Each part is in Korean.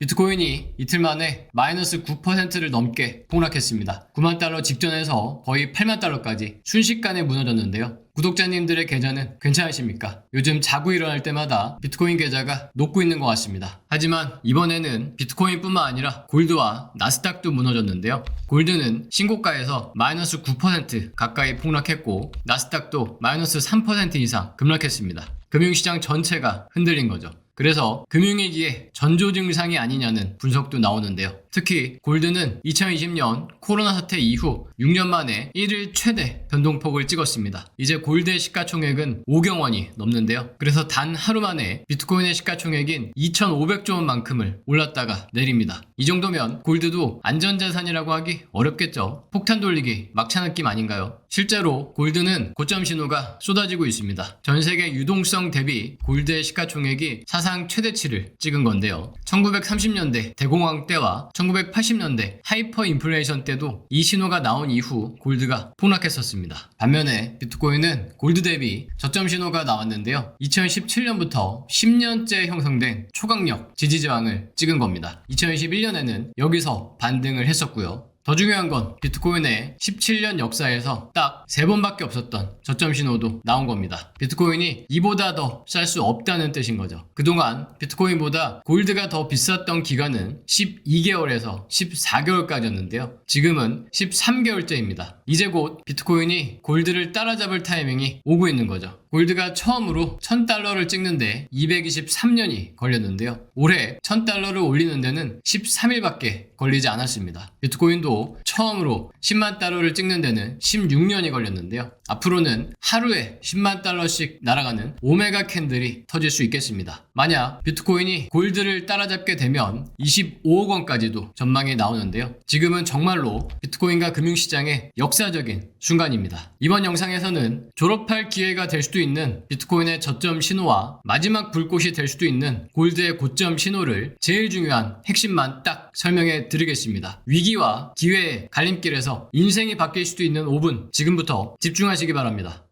비트코인이 이틀 만에 마이너스 9%를 넘게 폭락했습니다. 9만 달러 직전에서 거의 8만 달러까지 순식간에 무너졌는데요. 구독자님들의 계좌는 괜찮으십니까? 요즘 자고 일어날 때마다 비트코인 계좌가 녹고 있는 것 같습니다. 하지만 이번에는 비트코인뿐만 아니라 골드와 나스닥도 무너졌는데요. 골드는 신고가에서 마이너스 9% 가까이 폭락했고 나스닥도 마이너스 3% 이상 급락했습니다. 금융시장 전체가 흔들린 거죠. 그래서 금융위기의 전조 증상이 아니냐는 분석도 나오는데요. 특히 골드는 2020년 코로나 사태 이후 6년 만에 1일 최대 변동폭을 찍었습니다. 이제 골드의 시가총액은 5경 원이 넘는데요. 그래서 단 하루 만에 비트코인의 시가총액인 2,500조 원만큼을 올랐다가 내립니다. 이 정도면 골드도 안전자산이라고 하기 어렵겠죠. 폭탄 돌리기 막차 느낌 아닌가요? 실제로 골드는 고점 신호가 쏟아지고 있습니다. 전 세계 유동성 대비 골드의 시가총액이 사상 최대치를 찍은 건데요. 1930년대 대공황 때와 1980년대 하이퍼 인플레이션 때도 이 신호가 나온 이후 골드가 폭락했었습니다. 반면에 비트코인은 골드 대비 저점 신호가 나왔는데요. 2017년부터 10년째 형성된 초강력 지지저항을 찍은 겁니다. 2021년에는 여기서 반등을 했었고요. 더 중요한 건 비트코인의 17년 역사에서 딱 3번밖에 없었던 저점 신호도 나온 겁니다. 비트코인이 이보다 더 쌀 수 없다는 뜻인 거죠. 그동안 비트코인보다 골드가 더 비쌌던 기간은 12개월에서 14개월까지였는데요. 지금은 13개월째입니다. 이제 곧 비트코인이 골드를 따라잡을 타이밍이 오고 있는 거죠. 골드가 처음으로 1000달러를 찍는데 223년이 걸렸는데요. 올해 1000달러를 올리는 데는 13일밖에 걸리지 않았습니다. 비트코인도 처음으로 10만 달러를 찍는 데는 16년이 걸렸는데요. 앞으로는 하루에 10만 달러씩 날아가는 오메가 캔들이 터질 수 있겠습니다. 만약 비트코인이 골드를 따라잡게 되면 25억 원까지도 전망이 나오는데요. 지금은 정말로 비트코인과 금융시장의 역사적인 순간입니다. 이번 영상에서는 졸업할 기회가 될 수도 있는 비트코인의 저점 신호와 마지막 불꽃이 될 수도 있는 골드의 고점 신호를 제일 중요한 핵심만 딱 설명해 드리겠습니다. 위기와 기회의 갈림길에서 인생이 바뀔 수도 있는 5분 지금부터 집중하시기 바랍니다.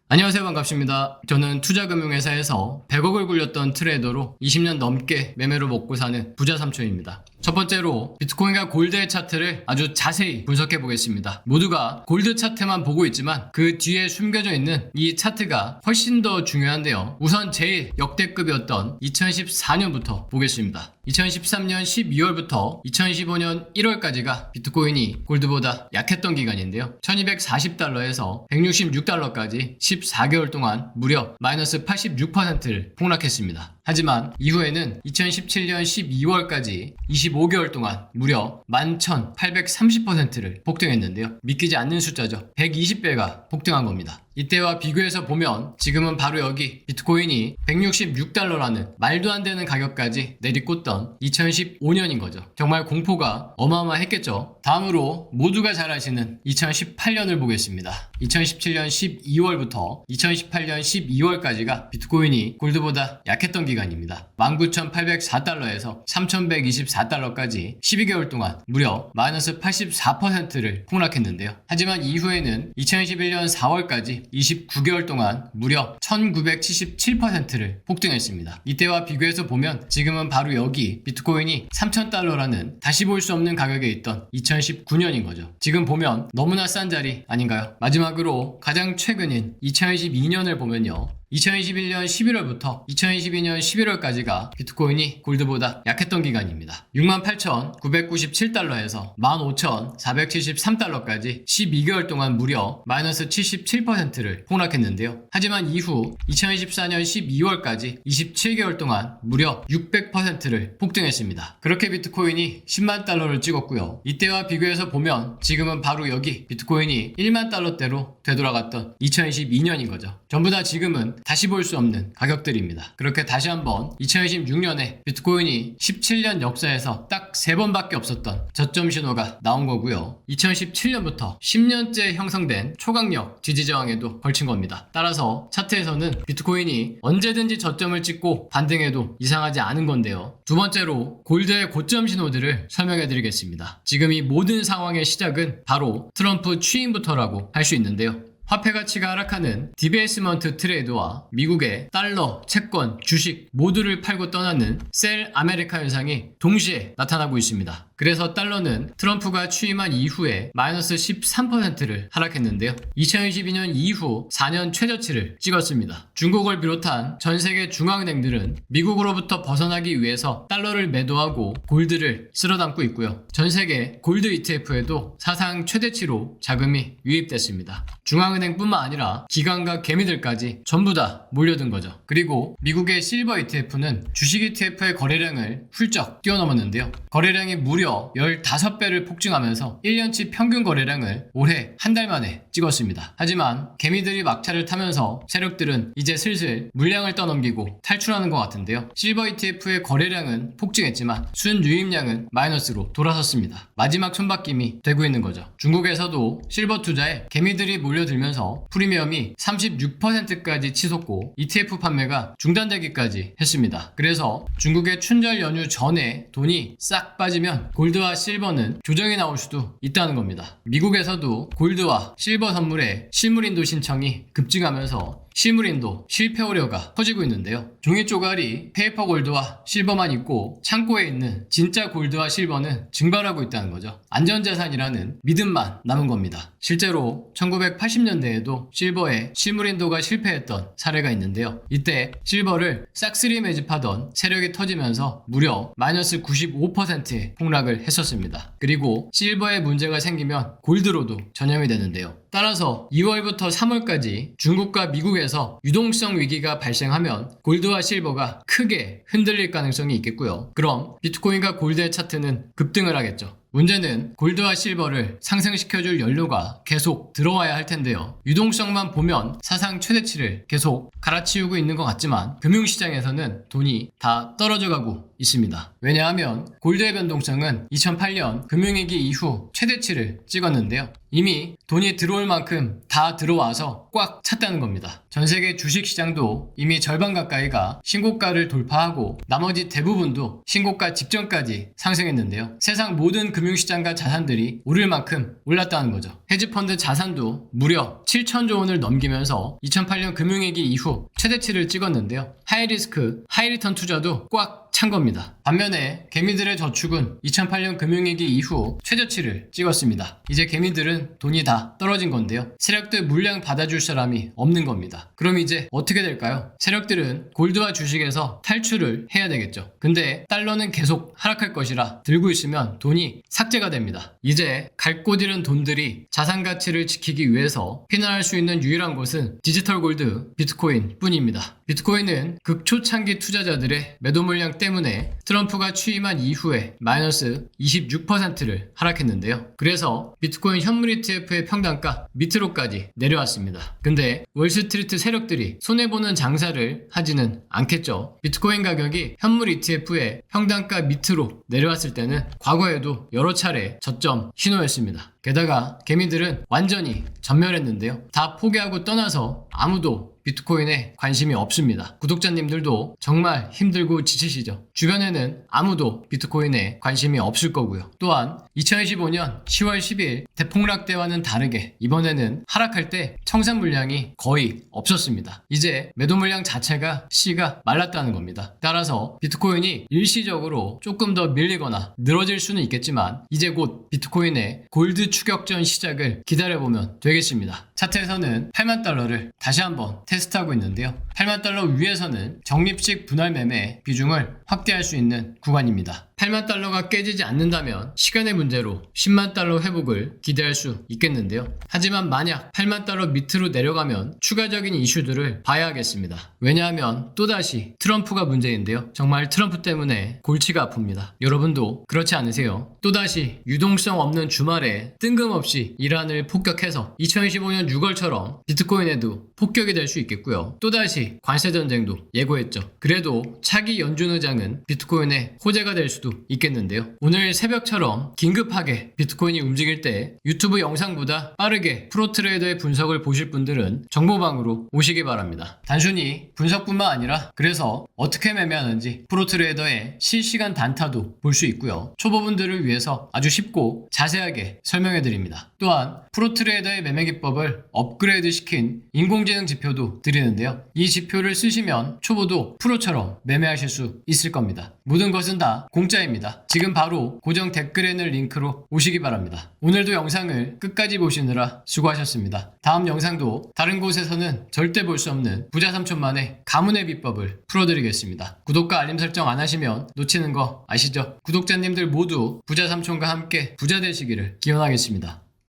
안녕하세요, 반갑습니다. 저는 투자금융회사에서 100억을 굴렸던 트레이더로 20년 넘게 매매로 먹고 사는 부자 삼촌입니다. 첫 번째로 비트코인과 골드의 차트를 아주 자세히 분석해 보겠습니다. 모두가 골드 차트만 보고 있지만 그 뒤에 숨겨져 있는 이 차트가 훨씬 더 중요한데요. 우선 제일 역대급이었던 2014년부터 보겠습니다. 2013년 12월부터 2015년 1월까지가 비트코인이 골드보다 약했던 기간인데요. 1240달러에서 166달러까지 14개월 동안 무려 마이너스 86%를 폭락했습니다. 하지만 이후에는 2017년 12월까지 25개월 동안 무려 11,830%를 폭등했는데요. 믿기지 않는 숫자죠. 120배가 폭등한 겁니다. 이때와 비교해서 보면 지금은 바로 여기 비트코인이 166달러라는 말도 안 되는 가격까지 내리꽂던 2015년인 거죠. 정말 공포가 어마어마했겠죠. 다음으로 모두가 잘 아시는 2018년을 보겠습니다. 2017년 12월부터 2018년 12월까지가 비트코인이 골드보다 약했던 기간입니다. 19,804달러에서 3,124달러까지 12개월 동안 무려 마이너스 84%를 폭락했는데요. 하지만 이후에는 2021년 4월까지 29개월 동안 무려 1977%를 폭등했습니다. 이때와 비교해서 보면 지금은 바로 여기 비트코인이 3,000달러라는 다시 볼 수 없는 가격에 있던 2019년인 거죠. 지금 보면 너무나 싼 자리 아닌가요? 마지막으로 가장 최근인 2022년을 보면요. 2021년 11월부터 2022년 11월까지가 비트코인이 골드보다 약했던 기간입니다. 68,997달러에서 15,473달러까지 12개월 동안 무려 마이너스 77%를 폭락했는데요. 하지만 이후 2024년 12월까지 27개월 동안 무려 600%를 폭등했습니다. 그렇게 비트코인이 10만 달러를 찍었고요. 이때와 비교해서 보면 지금은 바로 여기 비트코인이 1만 달러대로 되돌아갔던 2022년인 거죠. 전부 다 지금은 다시 볼 수 없는 가격들입니다. 그렇게 다시 한번 2026년에 비트코인이 17년 역사에서 딱 3번밖에 없었던 저점 신호가 나온 거고요. 2017년부터 10년째 형성된 초강력 지지저항에도 걸친 겁니다. 따라서 차트에서는 비트코인이 언제든지 저점을 찍고 반등해도 이상하지 않은 건데요. 두 번째로 골드의 고점 신호들을 설명해 드리겠습니다. 지금 이 모든 상황의 시작은 바로 트럼프 취임부터라고 할 수 있는데요. 화폐 가치가 하락하는 디베이스먼트 트레이드와 미국의 달러, 채권, 주식 모두를 팔고 떠나는 셀 아메리카 현상이 동시에 나타나고 있습니다. 그래서 달러는 트럼프가 취임한 이후에 마이너스 13%를 하락했는데요. 2022년 이후 4년 최저치를 찍었습니다. 중국을 비롯한 전 세계 중앙은행들은 미국으로부터 벗어나기 위해서 달러를 매도하고 골드를 쓸어담고 있고요. 전 세계 골드 ETF에도 사상 최대치로 자금이 유입됐습니다. 중앙은행뿐만 아니라 기관과 개미들까지 전부 다 몰려든 거죠. 그리고 미국의 실버 ETF는 주식 ETF의 거래량을 훌쩍 뛰어넘었는데요. 거래량이 무려 15배를 폭증하면서 1년치 평균 거래량을 올해 한 달 만에 찍었습니다. 하지만 개미들이 막차를 타면서 세력들은 이제 슬슬 물량을 떠넘기고 탈출하는 것 같은데요. 실버 ETF의 거래량은 폭증했지만 순 유입량은 마이너스로 돌아섰습니다. 마지막 손바뀜이 되고 있는 거죠. 중국에서도 실버 투자에 개미들이 몰려들면서 프리미엄이 36%까지 치솟고 ETF 판매가 중단되기까지 했습니다. 그래서 중국의 춘절 연휴 전에 돈이 싹 빠지면 골드와 실버는 조정이 나올 수도 있다는 겁니다. 미국에서도 골드와 실버 선물의 실물인도 신청이 급증하면서 실물인도 실패 우려가 커지고 있는데요. 종이 쪼가리 페이퍼 골드와 실버만 있고 창고에 있는 진짜 골드와 실버는 증발하고 있다는 거죠. 안전자산이라는 믿음만 남은 겁니다. 실제로 1980년대에도 실버에 실물인도가 실패했던 사례가 있는데요. 이때 실버를 싹쓸이 매집하던 세력이 터지면서 무려 마이너스 95%의 폭락을 했었습니다. 그리고 실버에 문제가 생기면 골드로도 전염이 되는데요. 따라서 2월부터 3월까지 중국과 미국에서 유동성 위기가 발생하면 골드와 실버가 크게 흔들릴 가능성이 있겠고요. 그럼 비트코인과 골드의 차트는 급등을 하겠죠. 문제는 골드와 실버를 상승시켜줄 연료가 계속 들어와야 할 텐데요. 유동성만 보면 사상 최대치를 계속 갈아치우고 있는 것 같지만 금융시장에서는 돈이 다 떨어져 가고 있습니다. 왜냐하면 골드의 변동성은 2008년 금융위기 이후 최대치를 찍었는데요. 이미 돈이 들어올 만큼 다 들어와서 꽉 찼다는 겁니다. 전 세계 주식시장도 이미 절반 가까이가 신고가를 돌파하고 나머지 대부분도 신고가 직전까지 상승했는데요. 세상 모든 금융시장과 자산들이 오를 만큼 올랐다는 거죠. 헤지펀드 자산도 무려 7천조 원을 넘기면서 2008년 금융위기 이후 최대치를 찍었는데요. 하이리스크, 하이리턴 투자도 꽉 찬 겁니다. 반면에 개미들의 저축은 2008년 금융위기 이후 최저치를 찍었습니다. 이제 개미들은 돈이 다 떨어진 건데요. 세력들 물량 받아줄 사람이 없는 겁니다. 그럼 이제 어떻게 될까요? 세력들은 골드와 주식에서 탈출을 해야 되겠죠. 근데 달러는 계속 하락할 것이라 들고 있으면 돈이 삭제가 됩니다. 이제 갈 곳 잃은 돈들이 자산 가치를 지키기 위해서 피난할 수 있는 유일한 곳은 디지털 골드, 비트코인 뿐입니다. 비트코인은 극초창기 투자자들의 매도 물량 때문에 트럼프가 취임한 이후에 마이너스 26%를 하락했는데요. 그래서 비트코인 현물 ETF의 평단가 밑으로까지 내려왔습니다. 근데 월스트리트 세력들이 손해보는 장사를 하지는 않겠죠. 비트코인 가격이 현물 ETF의 평단가 밑으로 내려왔을 때는 과거에도 여러 차례 저점 신호였습니다. 게다가 개미들은 완전히 전멸했는데요. 다 포기하고 떠나서 아무도 비트코인에 관심이 없습니다. 구독자님들도 정말 힘들고 지치시죠? 주변에는 아무도 비트코인에 관심이 없을 거고요. 또한 2025년 10월 10일 대폭락 때와는 다르게 이번에는 하락할 때 청산 물량이 거의 없었습니다. 이제 매도 물량 자체가 씨가 말랐다는 겁니다. 따라서 비트코인이 일시적으로 조금 더 밀리거나 늘어질 수는 있겠지만 이제 곧 비트코인의 골드 추격전 시작을 기다려보면 되겠습니다. 차트에서는 8만 달러를 다시 한번 테스트하고 있는데요. 8만 달러 위에서는 적립식 분할 매매 비중을 확대할 수 있는 구간입니다. 8만 달러가 깨지지 않는다면 시간의 문제로 10만 달러 회복을 기대할 수 있겠는데요. 하지만 만약 8만 달러 밑으로 내려가면 추가적인 이슈들을 봐야 하겠습니다. 왜냐하면 또다시 트럼프가 문제인데요. 정말 트럼프 때문에 골치가 아픕니다. 여러분도 그렇지 않으세요? 또다시 유동성 없는 주말에 뜬금없이 이란을 폭격해서 2025년 6월처럼 비트코인에도 폭격이 될 수 있겠고요. 또다시 관세전쟁도 예고했죠. 그래도 차기 연준 의장은 비트코인의 호재가 될 수도 있겠는데요. 오늘 새벽처럼 긴급하게 비트코인이 움직일 때 유튜브 영상보다 빠르게 프로트레이더의 분석을 보실 분들은 정보방으로 오시기 바랍니다. 단순히 분석뿐만 아니라 그래서 어떻게 매매하는지 프로트레이더의 실시간 단타도 볼 수 있고요. 초보분들을 위해서 아주 쉽고 자세하게 설명해 드립니다. 또한 프로트레이더의 매매 기법을 비법을 업그레이드 시킨 인공지능 지표도 드리는데요. 이 지표를 쓰시면 초보도 프로처럼 매매하실 수 있을 겁니다. 모든 것은 다 공짜입니다. 지금 바로 고정 댓글에 있는 링크로 오시기 바랍니다. 오늘도 영상을 끝까지 보시느라 수고하셨습니다. 다음 영상도 다른 곳에서는 절대 볼 수 없는 부자 삼촌만의 가문의 비법을 풀어드리겠습니다. 구독과 알림 설정 안 하시면 놓치는 거 아시죠? 구독자님들 모두 부자 삼촌과 함께 부자 되시기를 기원하겠습니다.